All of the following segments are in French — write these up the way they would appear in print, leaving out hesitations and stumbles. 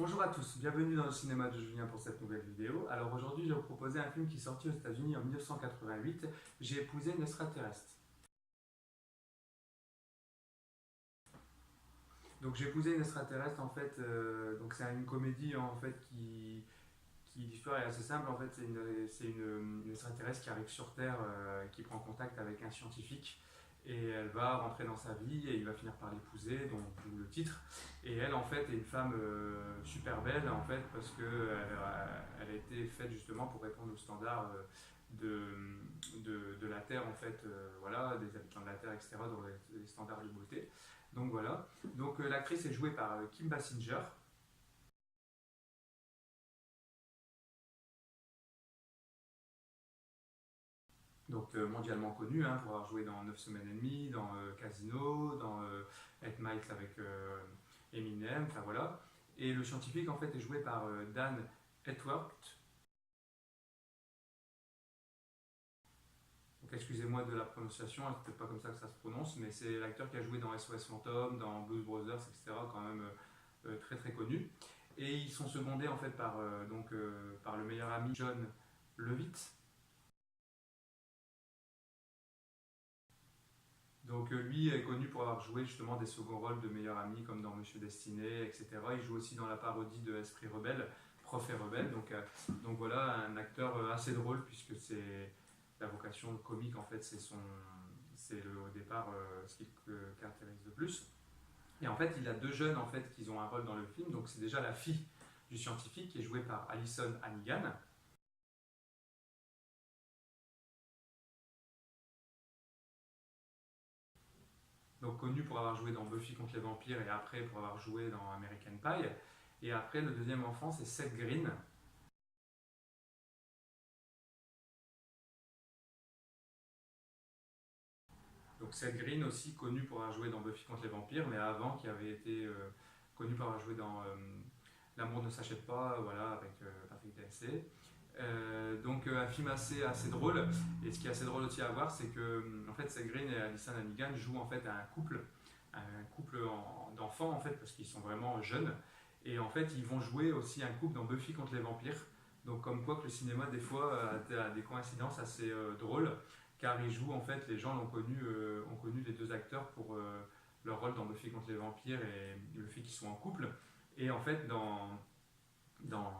Bonjour à tous, bienvenue dans le cinéma de Julien pour cette nouvelle vidéo. Alors aujourd'hui, je vais vous proposer un film qui est sorti aux États-Unis en 1988, J'ai épousé une extraterrestre. Donc J'ai épousé une extraterrestre, en fait, donc c'est une comédie en fait qui l'histoire est assez simple. En fait, c'est une extraterrestre qui arrive sur Terre, qui prend contact avec un scientifique. Et elle va rentrer dans sa vie et il va finir par l'épouser, donc d'où le titre. Et elle, en fait, est une femme super belle, en fait, parce qu'elle a été faite justement pour répondre aux standards de la Terre, en fait, voilà, des habitants de la Terre, etc., dans les standards de beauté. Donc voilà. Donc l'actrice est jouée par Kim Basinger. Donc mondialement connu, hein, pour avoir joué dans 9 semaines et demie, dans Casino, dans 8 Miles avec Eminem, enfin voilà. Et le scientifique en fait est joué par Dan Hetworth. Donc excusez-moi de la prononciation, c'est peut-être pas comme ça que ça se prononce, mais c'est l'acteur qui a joué dans SOS Fantôme, dans Blues Brothers, etc., quand même très très connu. Et ils sont secondés en fait par le meilleur ami Jon Lovitz. Donc lui est connu pour avoir joué justement des seconds rôles de meilleur ami comme dans Monsieur Destiné, etc. Il joue aussi dans la parodie de Esprit Rebelle, Prof et Rebelle. Donc voilà, un acteur assez drôle puisque c'est la vocation comique en fait, c'est au départ ce qui le caractérise le plus. Et en fait, il a deux jeunes en fait qui ont un rôle dans le film. Donc c'est déjà la fille du scientifique qui est jouée par Alyson Hannigan. Donc connu pour avoir joué dans Buffy contre les vampires et après pour avoir joué dans American Pie. Et après, le deuxième enfant, c'est Seth Green. Donc Seth Green aussi connu pour avoir joué dans Buffy contre les vampires, mais avant qui avait été connu pour avoir joué dans L'amour ne s'achète pas, voilà, avec Patrick Dempsey. Donc un film assez drôle, et ce qui est assez drôle aussi à voir, c'est que en fait Seth Green et Alyson Hannigan jouent en fait un couple d'enfants en fait, parce qu'ils sont vraiment jeunes, et en fait ils vont jouer aussi un couple dans Buffy contre les vampires. Donc comme quoi que le cinéma des fois a des coïncidences assez drôles, car ils jouent en fait, les gens ont connu les deux acteurs pour leur rôle dans Buffy contre les vampires et le fait qu'ils soient en couple. Et en fait dans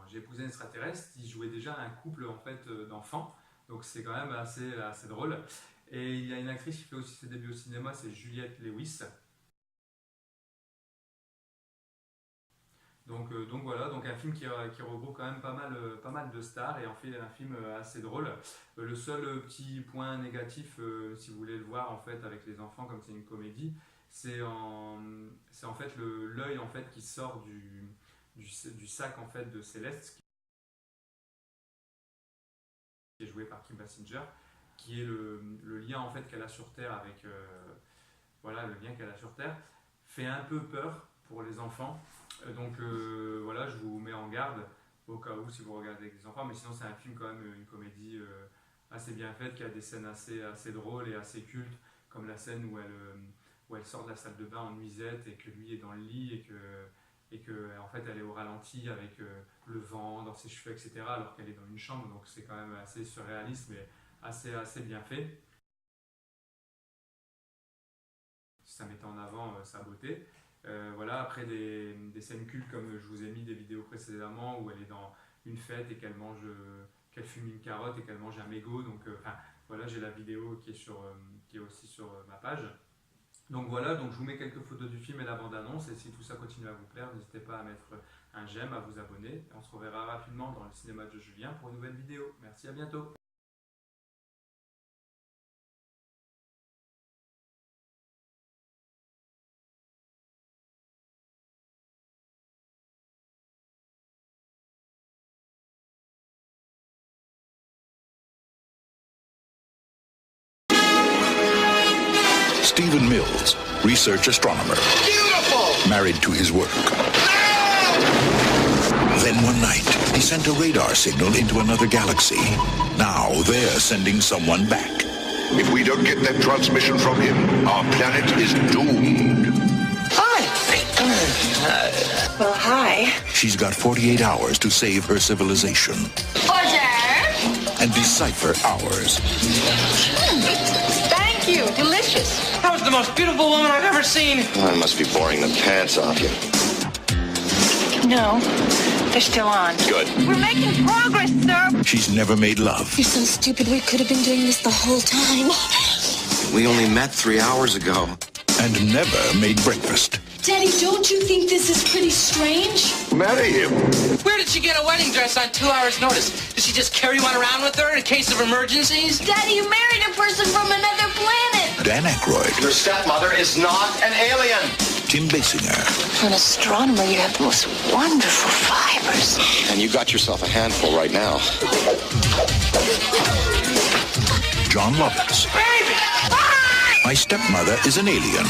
J'ai épousé une extraterrestre, ils jouaient déjà un couple en fait d'enfants, donc c'est quand même assez drôle. Et il y a une actrice qui fait aussi ses débuts au cinéma, c'est Juliette Lewis. Donc voilà, donc un film qui regroupe quand même pas mal de stars et en fait un film assez drôle. Le seul petit point négatif, si vous voulez le voir en fait avec les enfants, comme c'est une comédie, c'est en fait l'œil en fait qui sort du sac en fait de Céleste, qui est joué par Kim Basinger, qui est le lien en fait qu'elle a sur Terre avec voilà, le lien qu'elle a sur Terre fait un peu peur pour les enfants. Donc voilà, je vous mets en garde au cas où si vous regardez avec des enfants, mais sinon c'est un film quand même, une comédie assez bien faite, qui a des scènes assez drôles et assez cultes, comme la scène où elle sort de la salle de bain en nuisette et que lui est dans le lit et que en fait elle est au ralenti avec le vent dans ses cheveux, etc., alors qu'elle est dans une chambre. Donc c'est quand même assez surréaliste, mais assez bien fait. Ça met en avant sa beauté. Voilà, après des scènes cultes, comme je vous ai mis des vidéos précédemment où elle est dans une fête et qu'elle fume une carotte et qu'elle mange un mégot. Donc voilà, j'ai la vidéo qui est aussi sur ma page. Donc voilà, donc je vous mets quelques photos du film et la bande-annonce, et si tout ça continue à vous plaire, n'hésitez pas à mettre un j'aime, à vous abonner, et on se reverra rapidement dans le cinéma de Julien pour une nouvelle vidéo. Merci, à bientôt. Stephen Mills, research astronomer. Beautiful! Married to his work. Then one night, he sent a radar signal into another galaxy. Now they're sending someone back. If we don't get that transmission from him, our planet is doomed. Hi! Well, hi. She's got 48 hours to save her civilization Order. and decipher ours. Thank you. Delicious. That was the most beautiful woman I've ever seen. I must be boring the pants off you. No, they're still on. Good. We're making progress, sir. She's never made love. You're so stupid. We could have been doing this the whole time. We only met 3 hours ago. And never made breakfast. Daddy, don't you think this is pretty strange? Marry him. Where did she get a wedding dress on 2 hours' notice? Did she just carry one around with her in case of emergencies? Daddy, you married a person from another planet. Dan Aykroyd, Your stepmother is not an alien. Tim Basinger, For an astronomer, you have the most wonderful fibers. And you got yourself a handful right now. John Lovitz. My Stepmother is an Alien.